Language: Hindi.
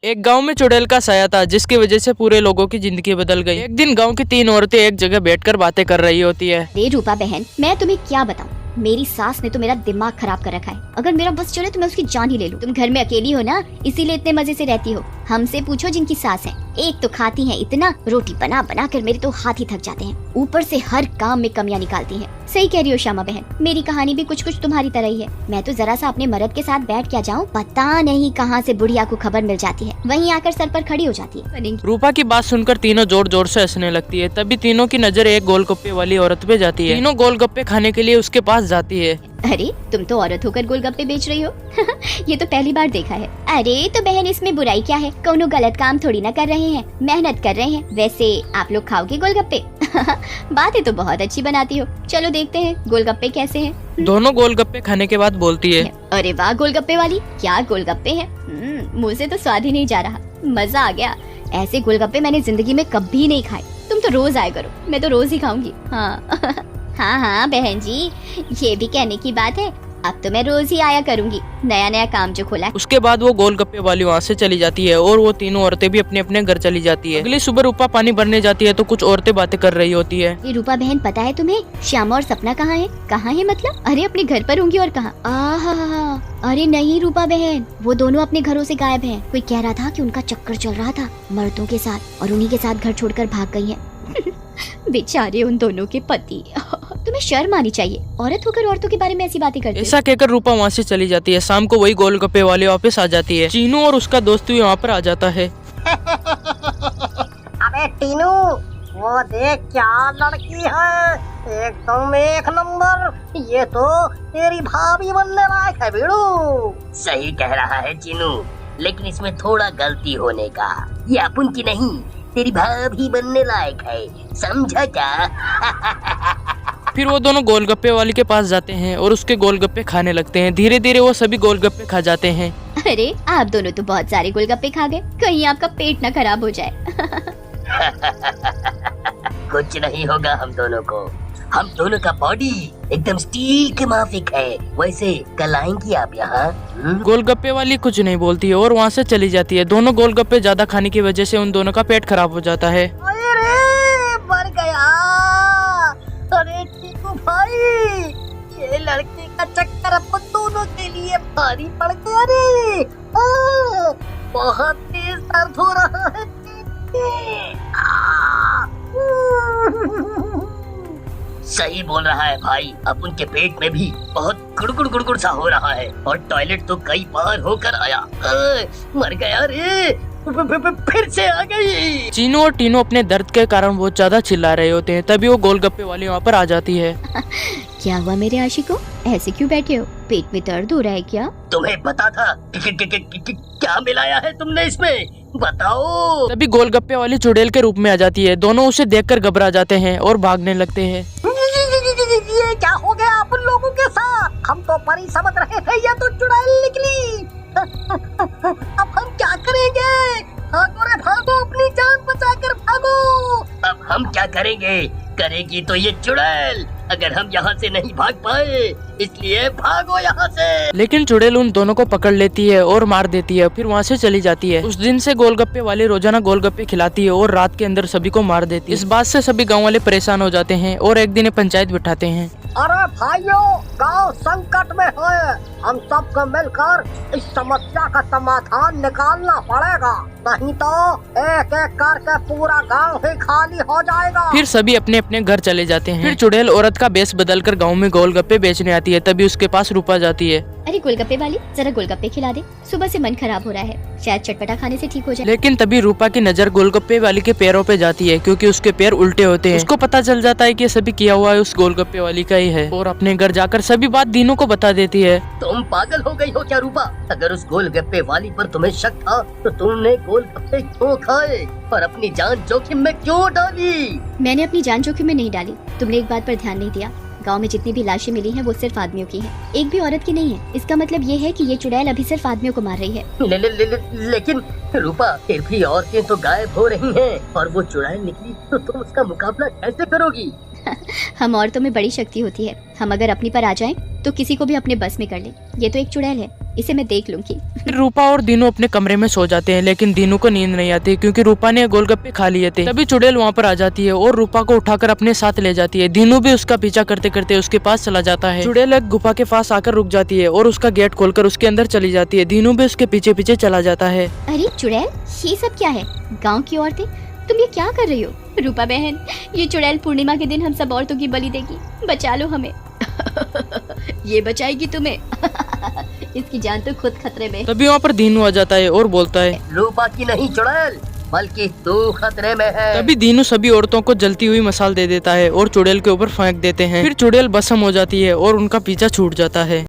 एक गांव में चुड़ैल का साया था जिसकी वजह से पूरे लोगों की जिंदगी बदल गई। एक दिन गांव की 3 औरतें एक जगह बैठकर बातें कर रही होती है। रे रूपा बहन, मैं तुम्हें क्या बताऊं, मेरी सास ने तो मेरा दिमाग खराब कर रखा है। अगर मेरा बस चले तो मैं उसकी जान ही ले लूं। तुम घर में अकेली हो ना, इसीलिए इतने मजे से रहती हो। हमसे पूछो जिनकी सास है, एक तो खाती है इतना, रोटी बना बना कर मेरे तो हाथ ही थक जाते हैं, ऊपर से हर काम में कमियां निकालती हैं। सही कह रही हो श्यामा बहन, मेरी कहानी भी कुछ कुछ तुम्हारी तरह ही है। मैं तो जरा सा अपने मर्द के साथ बैठ क्या जाऊँ, पता नहीं कहाँ से बुढ़िया को खबर मिल जाती है, वहीं आकर सर पर खड़ी हो जाती है। रूपा की बात सुनकर तीनों जोर जोर से हंसने लगती है। तभी तीनों की नजर एक गोलगप्पे वाली औरत पे जाती है। तीनों गोलगप्पे खाने के लिए उसके पास जाती है। अरे तुम तो औरत होकर गोलगप्पे बेच रही हो ये तो पहली बार देखा है। अरे तो बहन, इसमें बुराई क्या है, कोनो गलत काम थोड़ी ना कर रहे हैं, मेहनत कर रहे हैं। वैसे आप लोग खाओगे गोलगप्पे बातें तो बहुत अच्छी बनाती हो, चलो देखते हैं गोलगप्पे कैसे हैं। दोनों गोलगप्पे खाने के बाद बोलती है, अरे वाह गोलगप्पे वाली, क्या गोलगप्पे हैं, मुंह से तो स्वाद ही नहीं जा रहा, मजा आ गया। ऐसे गोलगप्पे मैंने जिंदगी में कभी नहीं खाए। तुम तो रोज आया करो, मैं तो रोज ही खाऊंगी। हाँ हाँ हाँ बहन जी, ये भी कहने की बात है, अब तो मैं रोज ही आया करूंगी, नया नया काम जो खोला। उसके बाद वो गोलगप्पे वाली वहाँ से चली जाती है और वो तीनों औरतें भी अपने अपने घर चली जाती है। अगली सुबह रूपा पानी भरने जाती है तो कुछ औरतें बातें कर रही होती है। ये रूपा बहन, पता है तुम्हें श्यामा और सपना कहाँ है? कहाँ है मतलब? अरे अपने घर पर होंगी और कहाँ? अरे नहीं रूपा बहन, वो दोनों अपने घरों से गायब हैं। कोई कह रहा था कि उनका चक्कर चल रहा था मर्दों के साथ और उन्हीं के साथ घर छोड़कर भाग गई हैं। बेचारे उन दोनों के पति। तुम्हें शर्म आनी चाहिए, औरत होकर औरतों के बारे में ऐसी बातें करती हो। ऐसा कहकर रूपा वहाँ से चली जाती है। शाम को वही गोलगप्पे वाले वापस आ जाती है। चीनू और उसका दोस्त भी वहाँ पर आ जाता है। अबे टीनू, वो देख क्या लड़की है, एकदम एक नंबर। ये तो तेरी भाभी बनने लायक है बीड़ू। सही कह रहा है चीनू, लेकिन इसमें थोड़ा गलती होने का। ये अपन की नहीं, तेरी भाभी बनने लायक है, समझा क्या? फिर वो दोनों गोलगप्पे वाली के पास जाते हैं और उसके गोलगप्पे खाने लगते हैं। धीरे धीरे वो सभी गोलगप्पे खा जाते हैं। अरे आप दोनों तो बहुत सारे गोलगप्पे खा गए, कहीं आपका पेट न खराब हो जाए। कुछ नहीं होगा हम दोनों को, हम दोनों का बॉडी एकदम स्टील के माफिक है। वैसे कल आएंगी आप यहाँ? गोलगप्पे वाली कुछ नहीं बोलती है और वहाँ से चली जाती है। दोनों गोलगप्पे ज्यादा खाने की वजह से उन दोनों का पेट खराब हो जाता है। अरे मर गया। अरे टीनू भाई, ये लड़के का चक्कर अपन दोनों के लिए भारी पड़ गया रे। बहुत तेज दर्द हो रहा है। सही बोल रहा है भाई, अपन के पेट में भी बहुत गुड़गुड़ गुड़गुड़ सा हो रहा है और टॉयलेट तो कई बार होकर आया। मर गया रे, फिर से आ गई। चीनू और टीनू अपने दर्द के कारण बहुत ज्यादा चिल्ला रहे होते हैं। तभी वो गोलगप्पे वाली वहाँ पर आ जाती है। क्या हुआ मेरे आशिकों, ऐसे क्यों बैठे हो, पेट में दर्द हो रहा है क्या? तुम्हें पता था क्या मिलाया है तुमने इसमें, बताओ। तभी गोलगप्पे वाली चुड़ैल के रूप में आ जाती है। दोनों उसे देखकर घबरा जाते हैं और भागने लगते हैं। ये क्या हो गया अपन लोगों के साथ? हम तो परी समझ रहे थे, ये तो चुड़ैल निकली। अब हम क्या करेंगे? भागो रे भागो, अपनी जान बचाकर भागो। अब हम क्या करेंगे? करेगी तो ये चुड़ैल, अगर हम यहाँ से नहीं भाग पाए, इसलिए भागो यहाँ से। लेकिन चुड़ैल उन दोनों को पकड़ लेती है और मार देती है, फिर वहाँ से चली जाती है। उस दिन से गोलगप्पे वाले रोजाना गोलगप्पे खिलाती है और रात के अंदर सभी को मार देती है। इस बात से सभी गाँव वाले परेशान हो जाते हैं और एक दिन पंचायत बिठाते हैं। अरे भाइयों, गांव संकट में है, हम सबको मिलकर इस समस्या का समाधान निकालना पड़ेगा, नहीं तो एक एक करके पूरा गांव ही खाली हो जाएगा। फिर सभी अपने अपने घर चले जाते हैं। फिर चुड़ैल औरत का बेस बदलकर गांव में गोलगप्पे बेचने आती है। तभी उसके पास रूपा जाती है। अरे गोलगप्पे वाली, जरा गोलगप्पे खिला दे, सुबह से मन खराब हो रहा है, शायद चटपटा खाने से ठीक हो जाए। लेकिन तभी रूपा की नजर गोलगप्पे वाली के पैरों पे जाती है, क्योंकि उसके पैर उल्टे होते हैं। उसको पता चल जाता है कि ये सभी किया हुआ है उस गोलगप्पे वाली का ही है और अपने घर जाकर सभी बात दीनू को बता देती है। तुम पागल हो गई हो क्या रूपा? अगर उस गोलगप्पे वाली पर तुम्हें शक था तो तुमने गोलगप्पे क्यों खाए और अपनी जान जोखिम में क्यों डाली? मैंने अपनी जान जोखिम में नहीं डाली, तुमने एक बात पर ध्यान नहीं दिया। गांव में जितनी भी लाशें मिली हैं वो सिर्फ आदमियों की हैं, एक भी औरत की नहीं है। इसका मतलब ये है कि ये चुड़ैल अभी सिर्फ आदमियों को मार रही है। लेकिन रूपा, फिर भी औरतें तो गायब हो रही हैं और वो चुड़ैल निकली तो तुम उसका मुकाबला कैसे करोगी? हम औरतों में बड़ी शक्ति होती है, हम अगर अपनी पर आ जाएं तो किसी को भी अपने बस में कर ले। ये तो एक चुड़ैल है, इसे मैं देख लूंगी। फिर रूपा और दीनू अपने कमरे में सो जाते हैं, लेकिन दीनू को नींद नहीं आती क्योंकि रूपा ने गोलगप्पे खा लिए थे। तभी चुड़ैल वहाँ पर आ जाती है और रूपा को उठाकर अपने साथ ले जाती है। दीनू भी उसका पीछा करते करते उसके पास चला जाता है। चुड़ैल एक गुफा के पास आकर रुक जाती है और उसका गेट खोलकर उसके अंदर चली जाती है। दीनू भी उसके पीछे पीछे चला जाता है। अरे चुड़ैल, ये सब क्या है? गाँव की औरतें, तुम ये क्या कर रही हो? रूपा बहन, ये चुड़ैल पूर्णिमा के दिन हम सब औरतों की बलि देगी, बचा लो हमें। ये बचाएगी तुम्हें। इसकी जान तो खुद खतरे में। तभी वहाँ पर दीनू आ जाता है और बोलता है, रूपा की नहीं चुड़ैल, बल्कि तू खतरे में है। तभी दीनू सभी औरतों को जलती हुई मसाल दे देता है और चुड़ैल के ऊपर फेंक देते हैं। फिर चुड़ैल भस्म हो जाती है और उनका पीछा छूट जाता है।